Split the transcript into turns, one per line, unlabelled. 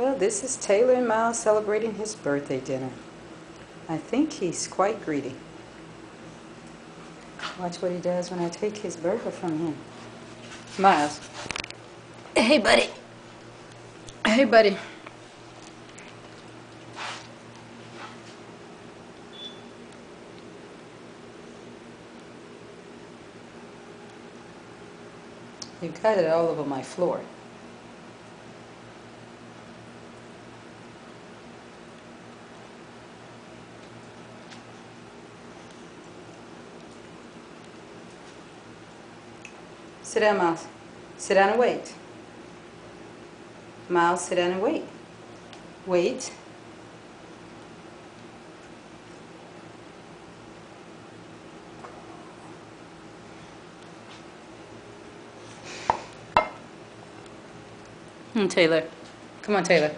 Well, this is Taylor and Miles celebrating his birthday dinner. I think he's quite greedy. Watch what he does when I take his burger from him. Miles. Hey, buddy. Hey, buddy. You got it all over my floor. Sit down, Miles. Sit down and wait. Miles, sit down and wait. Wait. Taylor. Come on, Taylor.